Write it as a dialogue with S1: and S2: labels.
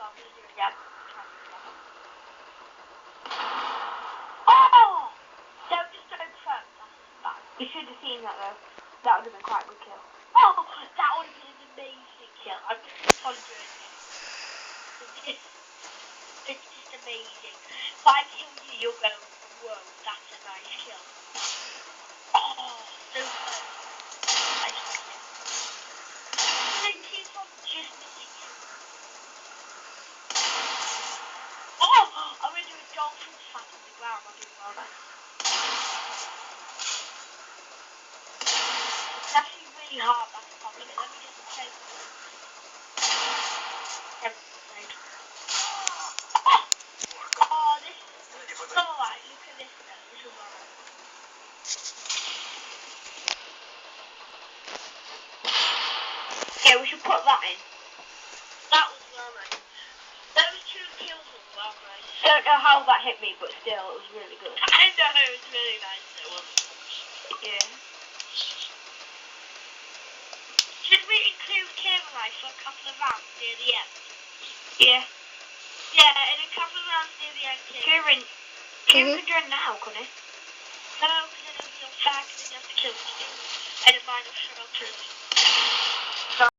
S1: I'm gonna do it again. Oh! Don't just go front. That's bad.
S2: You should have seen that though. That would have been quite a good kill.
S1: Oh! That would have been an amazing kill. I'm just keep on doing this. It's just amazing. If I kill you, you'll go, whoa, that's a nice kill. Oh, so close. I just missed it. I keep on just missing you. Oh! I'm going to do a dolphin slap on the ground. I'll do well then. It's actually really hard, that's the problem. Let me just take oh, this is alright. Look at this though. This is alright.
S2: Yeah, we should put that in.
S1: That was well nice. Those two kills were well nice.
S2: Don't know how that hit me, but still, it was really good.
S1: I know, it was really nice though, wasn't it?
S2: Yeah.
S1: Should we include Kieran for a couple of rounds near the end?
S2: Yeah.
S1: Yeah, in a couple of rounds near the end,
S2: Kieran could join now, couldn't he?
S1: No, because then it'll be on fair, because then you have to kill two, and it might not show up to